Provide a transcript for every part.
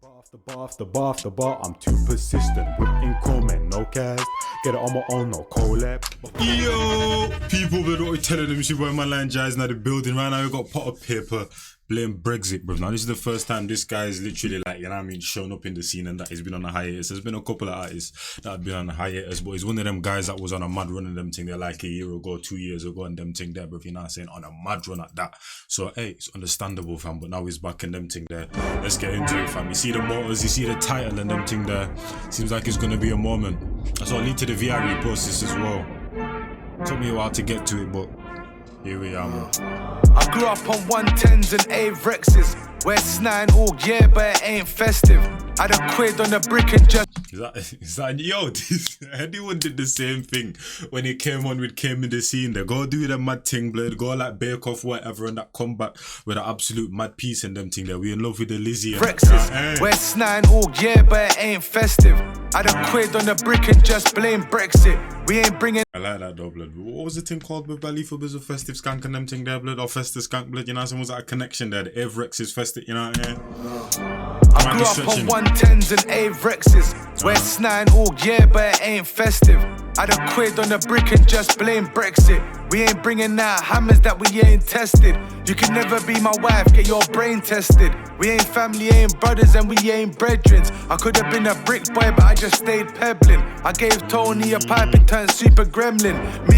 Off the bar, I'm too persistent. Whipping comment, no cast. Get it on my own, no collab. Yo, people, but what we telling them, she boy, my line Njies now the building. Right now, we got pot of Payper, blame Brexit, bro. Now, this is the first time this guy is literally like, you know what I mean, shown up in the scene and that he's been on a hiatus. There's been a couple of artists that have been on a hiatus, but he's one of them guys that was on a mad run and them thing there like a year ago, 2 years ago, and them thing there, bro. You know what I'm saying? On a mad run at that. So, hey, it's understandable, fam, but now he's back in them thing there. Let's get into it, fam. You see the motors, you see the title and them thing there. Seems like it's gonna be a moment. So I'll lead to the VR repost this as well. Took me a while to get to it, but here we are, man. I grew up on 110s and Avrexes. West 9 all yeah, but it ain't festive. Had a quid on the brick and just... Is that yo, anyone did the same thing when he came in the scene. They go do the mad thing, blood, go like bake off whatever and that come back with an absolute mad piece and them thing there. We in love with the Lizzie and Brexit. West 9 all yeah, but it ain't festive. Had a quid on the brick and just blame Brexit. We ain't bringing... I like that though, blood. What was the thing called with Bally for Biz of Festive Skank and them thing there, blood? Or Festive Skank, blood, you know what I'm saying? Was that a connection there? The Avrex is festive, you know what I mean? I grew up on 110s and Avrexes. West 9 all yeah, but it ain't festive. Had a quid on the brick and just blame Brexit. We ain't bringing out hammers that we ain't tested. You can never be my wife, get your brain tested. We ain't family, ain't brothers, and we ain't brethrens. I could have been a brick boy, but I just stayed pebbling. I gave Tony a pipe, it turned super gremlin.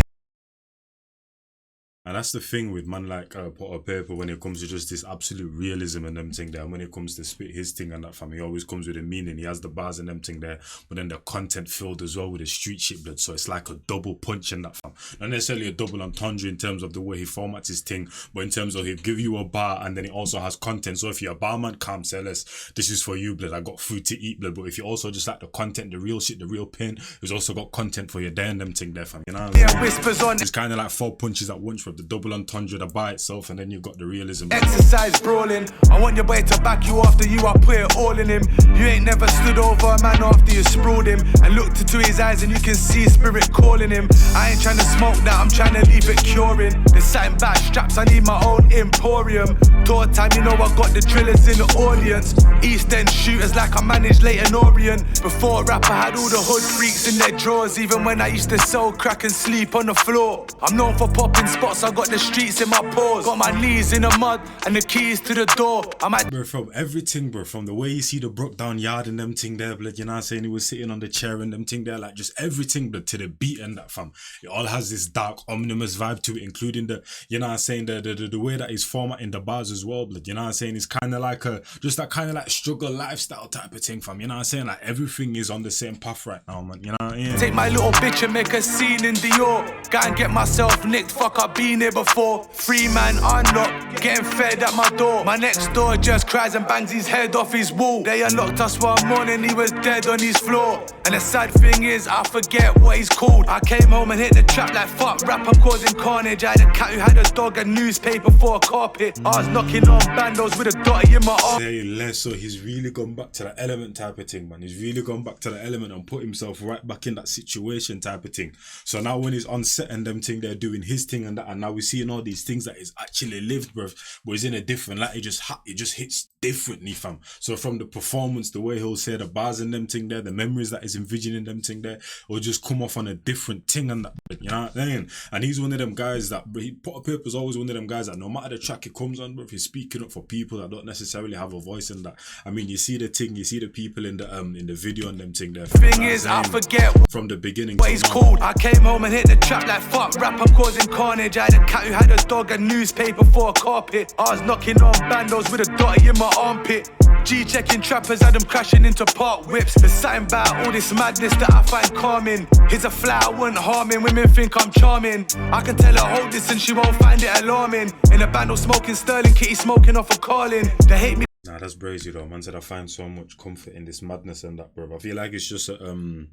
And that's the thing with man like pot of Payper when it comes to just this absolute realism and them thing there. And when it comes to spit his thing and that, fam, he always comes with a meaning. He has the bars and them thing there, but then the content filled as well with the street shit, blood. So it's like a double punch in that, fam. Not necessarily a double entendre in terms of the way he formats his thing, but in terms of he'll give you a bar and then it also has content. So if you're a barman, come sell us, this is for you, blood. I got food to eat, blood. But if you also just like the content, the real shit, the real pain, he's also got content for your day and them thing there, fam. You know what I'm saying? Whispers on. It's kind of like 4 punches at once, bro. The double entendre, the by itself, and then you've got the realism. Exercise brawling. I want your boy to back you after you. I put it all in him. You ain't never stood over a man after you sprawled him and looked into his eyes and you can see spirit calling him. I ain't trying to smoke that, I'm trying to leave it curing. There's something bad straps, I need my own emporium. Tour time, you know I got the drillers in the audience. East End shooters like I managed Leighton Orient. Before rap I had all the hood freaks in their drawers. Even when I used to sell crack and sleep on the floor. I'm known for popping spots, I got the streets in my paws. Got my knees in the mud and the keys to the door. Bro, from everything, bro, from the way you see the broke down yard and them thing there, blood, you know what I'm saying? He was sitting on the chair and them thing there, like just everything, blood, to the beat and that, fam. It all has this dark, ominous vibe to it, including the, you know what I'm saying, the way that he's formatting the bars as well, blood, you know what I'm saying? It's kind of like just that kind of like struggle lifestyle type of thing, fam. You know what I'm saying? Like everything is on the same path right now, man. You know what I mean? Take my little bitch and make a scene in Dior. Go and get myself nicked, fuck, I've been here before. Free man unlocked, getting fed at my door. My next door just cries and bangs his head off his wall. They unlocked us one morning, he was dead on his floor. And the sad thing is, I forget what he's called. I came home and hit the trap like fuck rap, I'm causing carnage. I had a cat who had a dog and newspaper for a carpet. I was knocking on bandos with a dotty in my arm. Say less, so he's really gone back to that element type of thing, man. He's really gone back to that element and put himself right back in that situation type of thing. So now when he's on set and them thing, they're doing his thing and that, and now we're seeing all these things that he's actually lived, bro, but he's in a different light. It just hits differently, fam. So from the performance, the way he'll say the bars and them thing there, the memories that he's envisioning them thing there, will just come off on a different thing and that, you know what I'm saying? And he's one of them guys that, pot of Payper's always one of them guys that no matter the track it comes on, bro, if he's speaking up for people that don't necessarily have a voice in that. I mean, you see the thing, you see the people in the video and them thing there. Thing is, I forget from the beginning what he's called. I came home and hit the trap like fuck rap, I'm causing carnage. I had a cat who had a dog and newspaper for a carpet. I was knocking on bandos with a dotty in my armpit. G-checking trappers, had them crashing into park whips. There's something about all this madness that I find calming. Here's a fly I wouldn't harm him, women think I'm charming. I can tell her hold this and she won't find it alarming. In a bando smoking Sterling, Kitty smoking off a Carlin. They hate me. Nah, that's crazy though. Man said I find so much comfort in this madness and that, bro. I feel like it's just a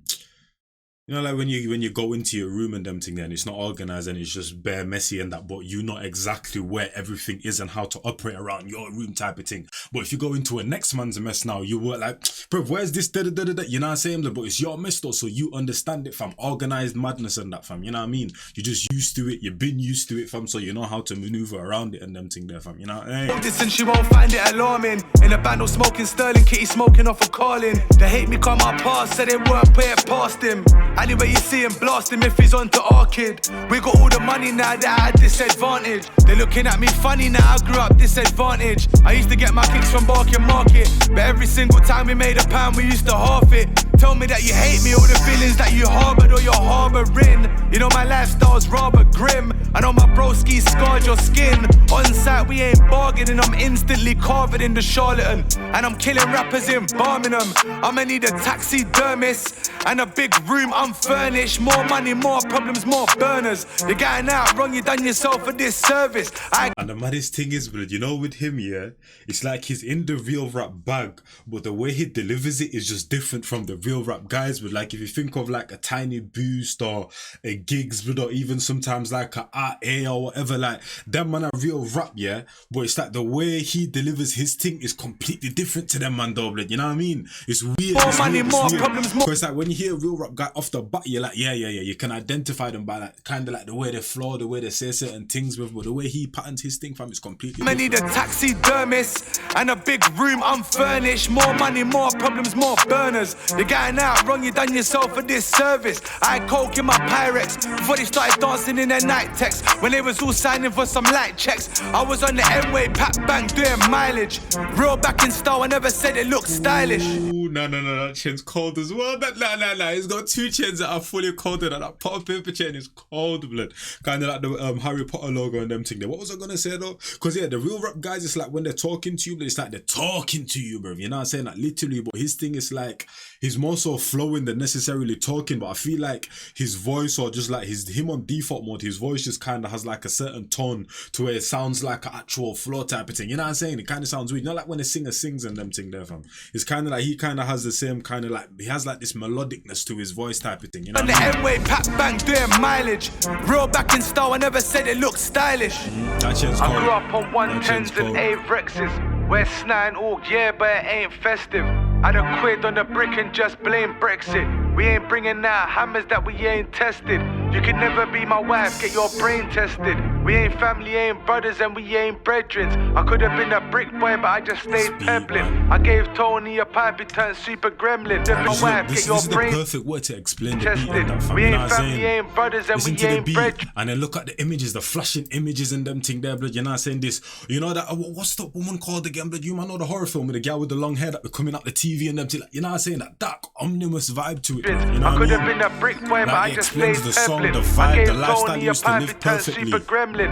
You know, like when you go into your room and them thing, and it's not organized and it's just bare messy and that, but you know exactly where everything is and how to operate around your room type of thing. But if you go into a next man's mess now, you were like, bro, where's this? You know what I'm saying? But it's your mess though, so you understand it, fam. Organized madness and that, fam. You know what I mean? You're just used to it. You've been used to it, fam. So you know how to maneuver around it and them thing there, fam. You know? Hey. This and she won't find it alarming. In a band of smoking Sterling, Kitty smoking off a calling. They hate me cause my past, said they won't pay it past him. Anyway, you see him blast him if he's onto our kid. We got all the money now that I had disadvantage. They're looking at me funny now, I grew up disadvantaged. I used to get my kicks from Barking Market, but every single time we made a pound, we used to half it. Tell me that you hate me, all the feelings that you harbored or you're harboring. You know my lifestyle's rather grim. I know my broski scarred your skin. On site we ain't bargaining, I'm instantly carving in the charlatan. And I'm killing rappers in Birmingham. I'ma need a taxidermist and a big room unfurnished. More money, more problems, more burners. You're getting out wrong, you done yourself a disservice. And the maddest thing is, bro, you know with him, yeah, it's like he's in the real rap bag, but the way he delivers it is just different from the real rap guys. But like if you think of like a Tiny Boost or a Gigs, but or even sometimes like a RA or whatever, like them man are real rap, yeah, but it's like the way he delivers his thing is completely different to them man though, blood. You know what I mean? It's weird. More money, more problems, more. It's like when you hear a real rap guy off the bat, you're like, yeah, you can identify them by like kind of like the way they flow, the way they say certain things with, but the way he patterns his thing, fam, is completely I need a taxidermist and a big room unfurnished. More money, more problems, more burners. You're getting out wrong, you done yourself a disservice. I had coke in my Pyrex before they started dancing in their night text. When they was all signing for some light checks, I was on the M-way, pack bank doing mileage. Real back in style, I never said it looked stylish. Ooh, no, that chain's cold as well. Nah, he's got two chains that are fully cold, and that pot of paper chain is cold, blood. Kind of like the Harry Potter logo and them thing there. What was I gonna say though? Because yeah, the real rap guys, it's like when they're talking to you, but it's like they're talking to you, bro. You know what I'm saying? Like literally, but his thing is like he's more so flowing than necessarily talking. But I feel like his voice, or just like him on default mode, his voice just kind of has like a certain tone to where it sounds like an actual flow type of thing. You know what I'm saying? It kind of sounds weird. You know, like when a singer sings and them thing there, fam. It's kind of like he kind of has the same kind of like, he has like this melodicness to his voice type of thing. You know? On the M-way, pack bank doing mileage. Real back in style, I never said it looked stylish. That chain's cold. I grew up on 110s and A-Rexes. We're snide all year, but it ain't festive. I'd a quid on the brick and just blame Brexit. We ain't bringing out hammers that we ain't tested. You can never be my wife, get your brain tested. We ain't family, ain't brothers, and we ain't brethren. I could have been a brick boy, but I just stayed pebbling. I gave Tony a pipe, he turned super gremlin. My wife, get your brain tested. This is the perfect word to explain the tested. beat and that, fam. We You know ain't what I'm family, saying? ain't brothers, and Listen we to the ain't beat, brethren. and then look at the images, the flashing images and them thing there, blood. You know what I'm saying? This, you know that, what's the woman called again, blood? You might know the horror film with the girl with the long hair that be coming out the TV and them thing. Like, you know what I'm saying? That dark, ominous vibe to it. You know what I I could mean? have been a brick boy, but I it just stayed explains the song, pebbling. the vibe, I gave the lifestyle Tony he a used to pipe, live he turned perfectly. super gremlin.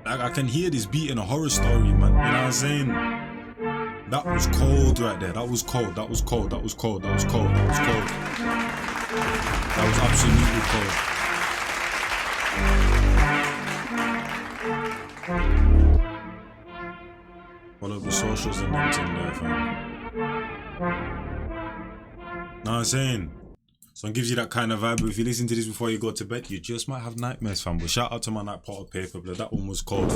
Like I can hear this beat in a horror story, man. You know what I'm saying? That was cold right there. That was cold. That was cold. That was cold. That was cold. That was cold. That was absolutely cold. Follow the socials and them thing there, fam. Know what I'm saying? So it gives you that kind of vibe. But if you listen to this before you go to bed, you just might have nightmares, fam. But shout out to my night pot of paper, blood. That one was cold.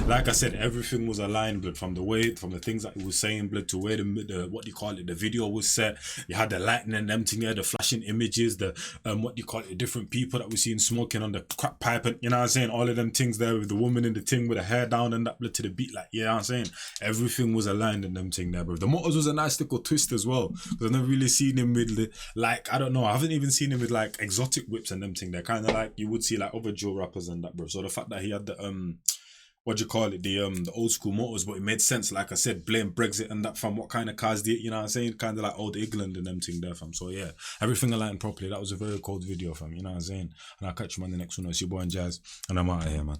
Like I said, everything was aligned, blood. From the way, from the things that he was saying, blood, to where the what do you call it, the video was set. You had the lighting and them thing there, the flashing images, the what do you call it, the different people that we seen smoking on the crack pipe, and you know what I'm saying, all of them things there with the woman in the thing with the hair down and that, blood, to the beat, like, you know what I'm saying, everything was aligned in them thing there, bro. The Motors was a nice little twist as well, because I've never really seen him with the, like, I don't know, I haven't even seen him with like exotic whips and them thing. They're kind of like you would see like other drill rappers and that, bro. So the fact that he had the what do you call it, the old school motors, but it made sense. Like I said, blame Brexit and that, fam. What kind of cars did, you know what I'm saying? Kind of like old England and them thing there, fam. So yeah, everything aligned properly. That was a very cold video, fam. You know what I'm saying? And I'll catch you on the next one. It's your boy Njies, and I'm out of here, man.